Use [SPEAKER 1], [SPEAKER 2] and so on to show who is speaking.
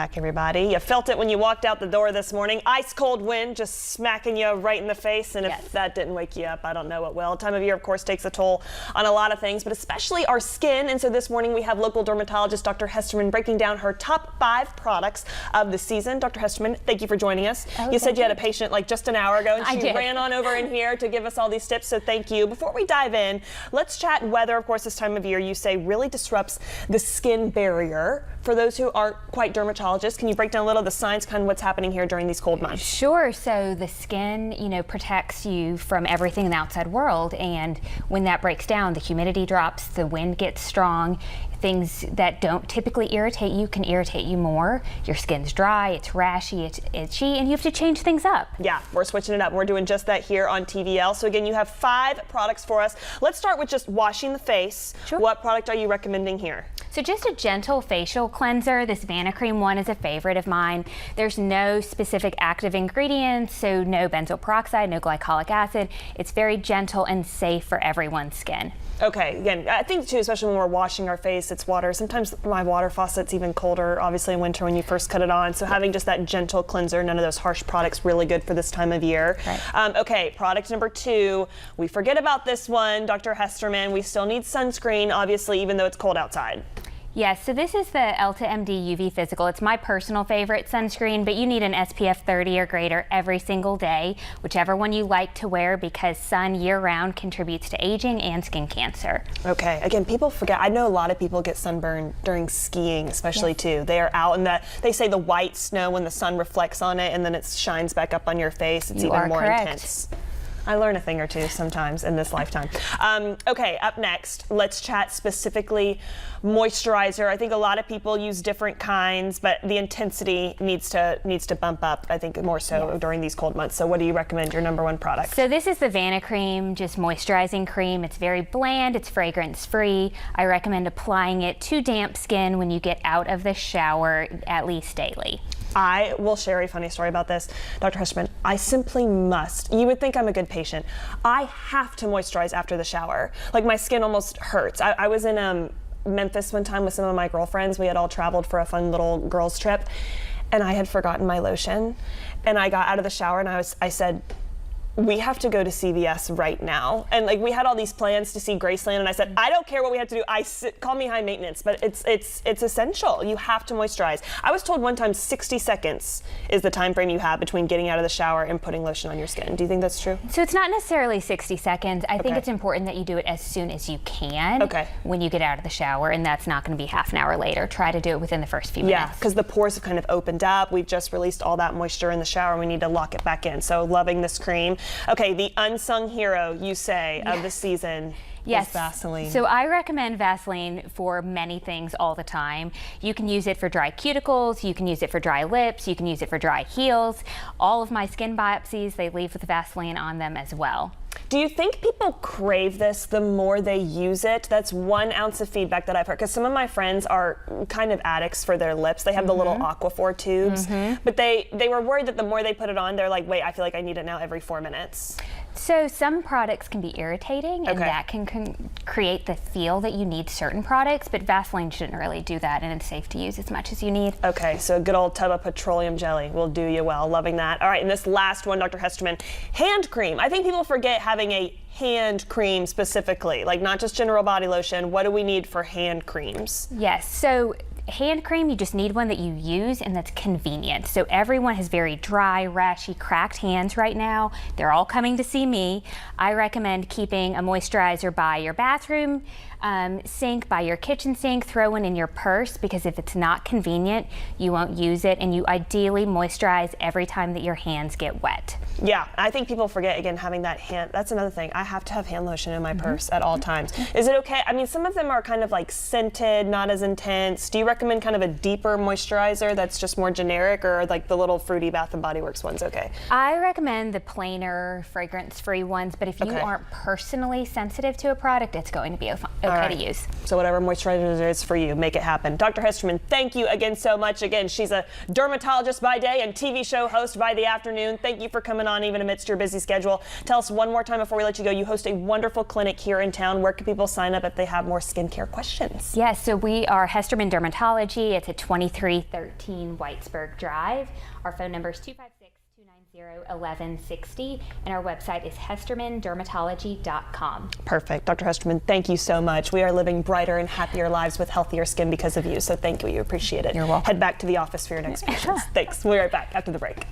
[SPEAKER 1] Back, everybody. You felt it when you walked out the door this morning. Ice cold wind just smacking you right in the face, and if that didn't wake you up, I don't know what will. Time of year, of course, takes a toll on a lot of things, but especially our skin. And so this morning we have local dermatologist Dr. Hesterman breaking down her top 5 products of the season. Dr. Hesterman, thank you for joining us. You said you had a patient like just an hour ago, and she ran on over in here to give us all these tips, so thank you. Before we dive in, let's chat weather. Of course, this time of year you say really disrupts the skin barrier. For those who aren't quite dermatologists, can you break down a little of the science, kind of what's happening here during these cold months?
[SPEAKER 2] Sure. So the skin, protects you from everything in the outside world, and when that breaks down, the humidity drops, the wind gets strong. Things that don't typically irritate you can irritate you more. Your skin's dry, it's rashy, it's itchy, and you have to change things up. Yeah, we're switching it up. We're doing just that here on TVL. So again, you have 5 products for us. Let's start with just washing the face. Sure. What product are you recommending here? So just a gentle facial cleanser. This Vaseline one is a favorite of mine. There's no specific active ingredients, so no benzoyl peroxide, no glycolic acid. It's very gentle and safe for everyone's skin.
[SPEAKER 1] Okay, again, I think too, especially when we're washing our face, it's water. Sometimes my water faucet's even colder, obviously in winter when you first cut it on. So having just that gentle cleanser, none of those harsh products, really good for this time of year. Right. Okay, product number 2. We forget about this one, Dr. Hesterman. We still need sunscreen, obviously, even though it's cold outside.
[SPEAKER 2] Yes, so this is the Elta MD UV Physical. It's my personal favorite sunscreen, but you need an SPF 30 or greater every single day, whichever one you like to wear, because sun year-round contributes to aging and skin cancer.
[SPEAKER 1] Okay, again, people forget. I know a lot of people get sunburned during skiing, especially too. They are out in they say the white snow when the sun reflects on it and then it shines back up on your face. It's even more intense. I learn a thing or two sometimes in this lifetime. Okay, up next, let's chat specifically moisturizer. I think a lot of people use different kinds, but the intensity needs to bump up, I think, more so during these cold months. So what do you recommend, your number 1 product?
[SPEAKER 2] So this is the Vaseline just moisturizing cream. It's very bland, it's fragrance free. I recommend applying it to damp skin when you get out of the shower at least daily.
[SPEAKER 1] I will share a funny story about this. Dr. Hesterman, I simply must. You would think I'm a good patient. I have to moisturize after the shower. Like, my skin almost hurts. I was in Memphis one time with some of my girlfriends. We had all traveled for a fun little girls trip, and I had forgotten my lotion. And I got out of the shower and I said, we have to go to CVS right now. And like, we had all these plans to see Graceland, and I said, I don't care what we have to do. Call me high maintenance, but it's essential. You have to moisturize. I was told one time 60 seconds is the time frame you have between getting out of the shower and putting lotion on your skin. Do you think that's true?
[SPEAKER 2] So it's not necessarily 60 seconds. I think it's important that you do it as soon as you can when you get out of the shower, and that's not going to be half an hour later. Try to do it within the first few minutes.
[SPEAKER 1] Yeah, because the pores have kind of opened up. We've just released all that moisture in the shower, and we need to lock it back in. So loving this cream. Okay, the unsung hero, you say, of the season. Is Vaseline.
[SPEAKER 2] So I recommend Vaseline for many things all the time. You can use it for dry cuticles, you can use it for dry lips, you can use it for dry heels. All of my skin biopsies, they leave with Vaseline on them as well.
[SPEAKER 1] Do you think people crave this the more they use it? That's 1 ounce of feedback that I've heard, because some of my friends are kind of addicts for their lips. They have the little Aquaphor tubes, but they were worried that the more they put it on, they're like, wait, I feel like I need it now every 4 minutes.
[SPEAKER 2] So some products can be irritating, and that can create the feel that you need certain products, but Vaseline shouldn't really do that, and it's safe to use as much as you need.
[SPEAKER 1] Okay, so a good old tub of petroleum jelly will do you well. Loving that. All right, and this last one, Dr. Hesterman, hand cream. I think people forget having a hand cream specifically, like not just general body lotion. What do we need for hand creams?
[SPEAKER 2] Yes, so hand cream, you just need one that you use and that's convenient. So everyone has very dry, rashy, cracked hands right now. They're all coming to see me. I recommend keeping a moisturizer by your bathroom sink, by your kitchen sink. Throw one in your purse, because if it's not convenient, you won't use it, and you ideally moisturize every time that your hands get wet.
[SPEAKER 1] Yeah, I think people forget, again, having that hand. That's another thing. I have to have hand lotion in my purse at all times. Is it okay? I mean, some of them are kind of like scented, not as intense. Do you recommend kind of a deeper moisturizer that's just more generic, or like the little fruity Bath and Body Works ones okay?
[SPEAKER 2] I recommend the plainer, fragrance-free ones, but if you aren't personally sensitive to a product, it's going to be okay to use.
[SPEAKER 1] So whatever moisturizer is for you, make it happen. Dr. Hesterman, thank you again so much. Again, she's a dermatologist by day and TV show host by the afternoon. Thank you for coming on even amidst your busy schedule. Tell us one more time before we let you go, you host a wonderful clinic here in town. Where can people sign up if they have more skincare questions?
[SPEAKER 2] Yes, so we are Hesterman Dermatology. It's at 2313 Whitesburg Drive. Our phone number is 256-290-1160, and our website is hestermandermatology.com.
[SPEAKER 1] Perfect. Dr. Hesterman, thank you so much. We are living brighter and happier lives with healthier skin because of you, so thank you. We appreciate it.
[SPEAKER 2] You're welcome.
[SPEAKER 1] Head back to the office for your next patients. Thanks. We'll be right back after the break.